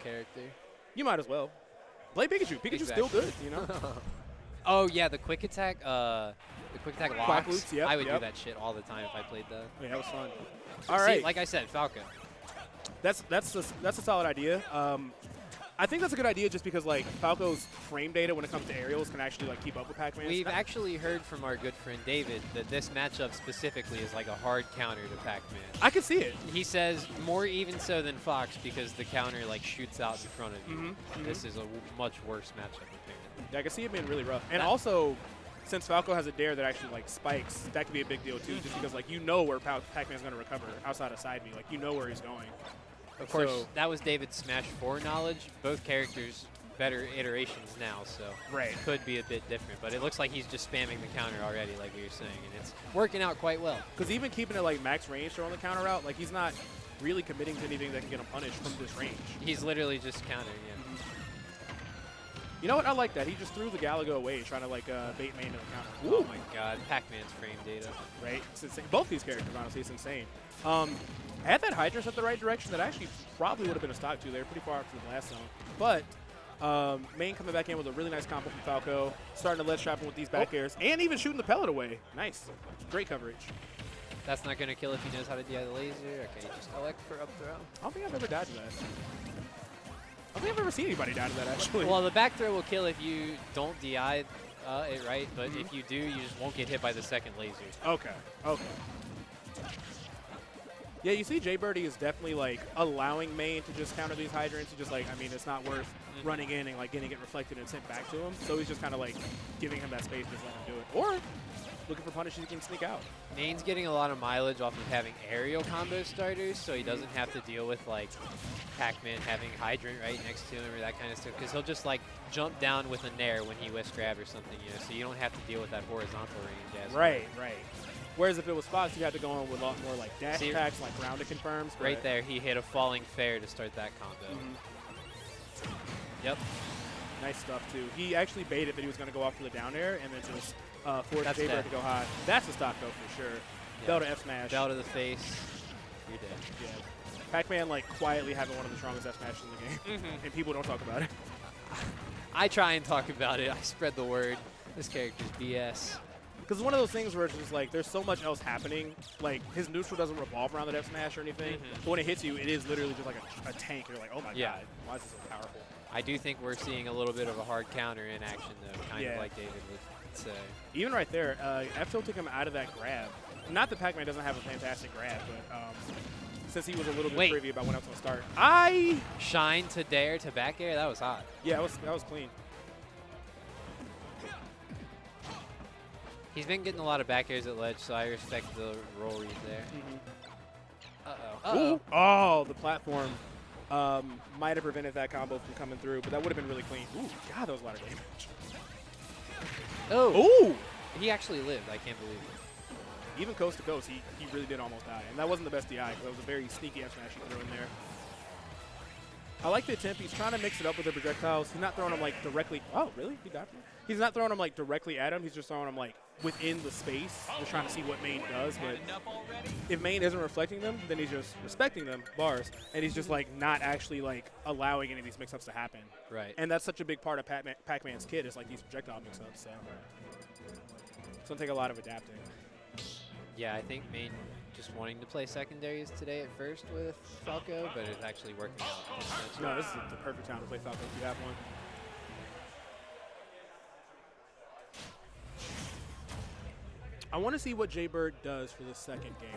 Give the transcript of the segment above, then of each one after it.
character. You might as well. Play Pikachu. Pikachu's still good, you know? Oh, yeah, the quick attack locks. Quack loops, yep, I would do that shit all the time if I played that. Yeah, that was fun. All right. Like I said, Falco. That's a solid idea. I think that's a good idea just because like Falco's frame data when it comes to aerials can actually like keep up with Pac-Man. We've actually heard from our good friend David that this matchup specifically is like a hard counter to Pac-Man. I can see it. He says more even so than Fox because the counter like shoots out in front of you. This is a much worse matchup apparently. Yeah, I can see it being really rough. And also, since Falco has a dare that actually like spikes, that could be a big deal too. Just because like you know where Pac-Man's going to recover outside of side B, like you know where he's going. Of course, that was David's Smash 4 knowledge. Both characters better iterations now, so it could be a bit different. But it looks like he's just spamming the counter already, like we were saying, and it's working out quite well. Because even keeping it like max range throwing the counter out, like he's not really committing to anything that can get him punished from this range. He's literally just countering, yeah. You know what? I like that. He just threw the Galaga away, trying to like bait Mayne to the counter. Oh my God, Pac-Man's frame data. Right? It's insane. Both these characters, honestly, it's insane. Had that Hydra set the right direction, that actually probably would have been a stock 2 there, pretty far up to the last zone. But Mayne coming back in with a really nice combo from Falco, starting to ledge trap him with these back airs, and even shooting the pellet away. Nice. Great coverage. That's not going to kill if he knows how to DI the laser. Okay, just elect for up throw. I don't think I've ever died to that. I don't think I've ever seen anybody die to that, actually. Well, the back throw will kill if you don't DI it right, but if you do, you just won't get hit by the second laser. Okay, okay. Yeah, you see J-Birdyy is definitely like allowing Mayne to just counter these hydrants. He's just like, I mean, it's not worth running in and like getting it reflected and sent back to him. So he's just kind of like giving him that space, just let him do it. Or looking for punishes he can sneak out. Mayne's getting a lot of mileage off of having aerial combo starters, so he doesn't have to deal with like Pac-Man having hydrant right next to him or that kind of stuff, because he'll just like jump down with a nair when he whisk grab or something, you know, so you don't have to deal with that horizontal range as right. Whereas if it was Fox, you had to go on with a lot more like dash attacks, like grounded confirms. Right there, he hit a falling fair to start that combo. Yep. Nice stuff, too. He actually baited that he was going to go off for the down air and then just forced J-Bird to go high. That's a stock, though, for sure. Yeah. Bell to F smash. Bell to the face. You're dead. Yeah. Pac-Man, like, quietly having one of the strongest F smashes in the game. And people don't talk about it. I try and talk about it. I spread the word. This character's BS. Because it's one of those things where it's just like there's so much else happening. Like his neutral doesn't revolve around that F smash or anything. But when it hits you, it is literally just like a tank. You're like, oh my God, why is this so powerful? I do think we're seeing a little bit of a hard counter in action though, kind of like David would say. Even right there, F-Tilt took him out of that grab. Not that Pac-Man doesn't have a fantastic grab, but since he was a little bit privy about when I was going to start. Shine to dare to back air? That was hot. Yeah, that was clean. He's been getting a lot of back airs at ledge, so I respect the roll read there. Uh-oh. Oh, the platform might have prevented that combo from coming through, but that would have been really clean. Ooh, God, that was a lot of damage. Oh. Ooh. He actually lived. I can't believe it. Even coast to coast, he really did almost die. And that wasn't the best DI, because that was a very sneaky F smash he threw in there. I like the attempt. He's trying to mix it up with the projectiles. He's not throwing them like directly. Oh, really? He died from it? He's not throwing them like directly at him. He's just throwing them like within the space. Just trying to see what Mayne does. But if Mayne isn't reflecting them, then he's just respecting them, bars. And he's just like not actually like allowing any of these mix-ups to happen. Right. And that's such a big part of Pac-Man's kit is like these projectile mix-ups. So it's going to take a lot of adapting. Yeah, I think Mayne just wanting to play secondaries today at first with Falco, but it's actually working out. No, this is the perfect time to play Falco if you have one. I want to see what J-Bird does for this second game.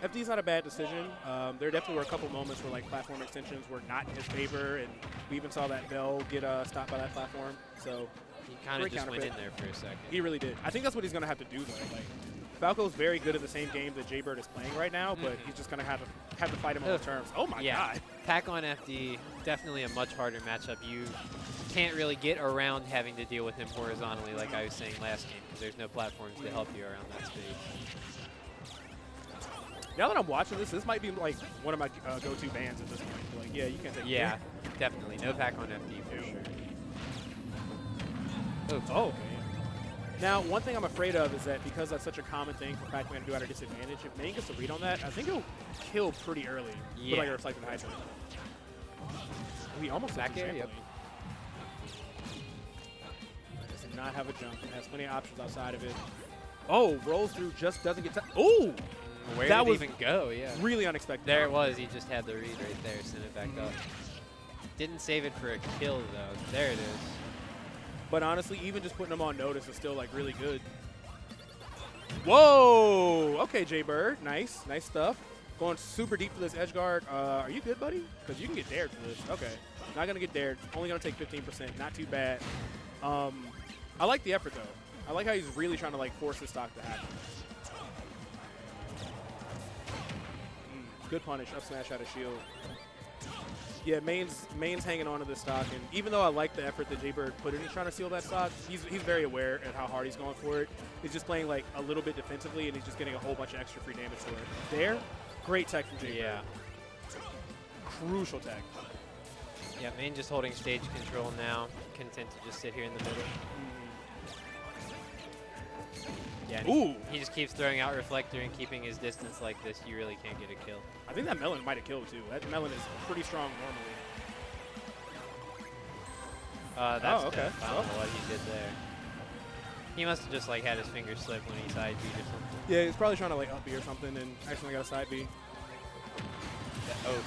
FD's not a bad decision. There definitely were a couple moments where like platform extensions were not in his favor, and we even saw that Bell get stopped by that platform. So he kind of just went in there for a second. He really did. I think that's what he's going to have to do though. Like Falco's very good at the same game that J-Bird is playing right now, but he's just going to have to fight him on the terms. Oh my God. Pac on FD, definitely a much harder matchup. You can't really get around having to deal with him horizontally like I was saying last game, because there's no platforms to help you around that space. Now that I'm watching this might be like one of my go-to bans at this point. Like, yeah, you can't take it. Definitely. No Pac on FD for sure. Oh, okay. Now, one thing I'm afraid of is that because that's such a common thing for Pac-Man to do at a disadvantage, if Mayne gets a read on that, I think he'll kill pretty early with like a reflected hydrant. he almost Back air, yep. Does not have a jump. Has plenty of options outside of it. Oh, rolls through, just doesn't get. Oh, Where that did was it even go? Yeah. really unexpected. There it was. He just had the read right there. Sent it back up. Didn't save it for a kill though. There it is. But honestly, even just putting him on notice is still like really good. Whoa! Okay, J-Bird. Nice. Nice stuff. Going super deep for this edge guard. Are you good, buddy? Because you can get dared for this. Okay. Not going to get dared. Only going to take 15%. Not too bad. I like the effort, though. I like how he's really trying to like force this stock to happen. Good punish. Up smash out of shield. Yeah, Mayne's hanging on to this stock, and even though I like the effort that J-Bird put into trying to steal that stock, he's very aware at how hard he's going for it. He's just playing like a little bit defensively, and he's just getting a whole bunch of extra free damage for it. There, great tech from J-Bird. Yeah. Crucial tech. Yeah, Mayne just holding stage control now, content to just sit here in the middle. Yeah, Ooh. he just keeps throwing out Reflector and keeping his distance like this. You really can't get a kill. I think that melon might have killed too. That melon is pretty strong normally. That's okay. I don't know what he did there. He must have just like had his finger slip when he side beat or something. Yeah, he's probably trying to like up B or something and accidentally got a side B. Yeah, oh.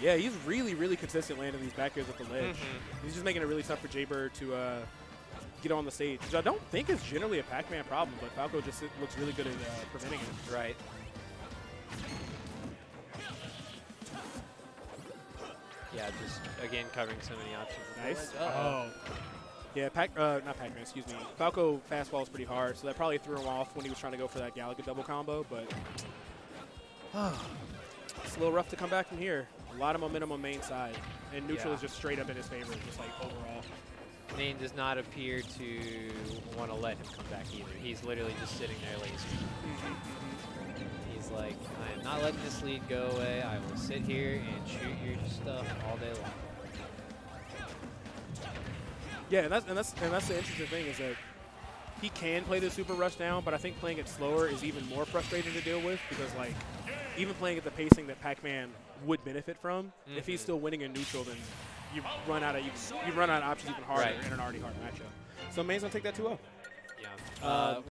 Yeah, he's really consistent landing these back airs with the ledge. He's just making it really tough for J-Bird to get on the stage, which I don't think is generally a Pac-Man problem, but Falco just looks really good at preventing it. Right. Yeah, just again covering so many options. Nice. Oh. Yeah, not Pac-Man, excuse me. Falco fastball is pretty hard, so that probably threw him off when he was trying to go for that Galaga double combo, but it's a little rough to come back from here. A lot of momentum on Mayne's side, and neutral is just straight up in his favor, just like overall. Mayne does not appear to want to let him come back either. He's literally just sitting there lazy. He's like, I am not letting this lead go away. I will sit here and shoot your stuff all day long. Yeah, and that's the interesting thing is that he can play the super rush down, but I think playing it slower is even more frustrating to deal with because like even playing at the pacing that Pac-Man would benefit from, if he's still winning in neutral, then you run out of options even harder in an already hard matchup. So Mayne's gonna take that 2-0. Yeah.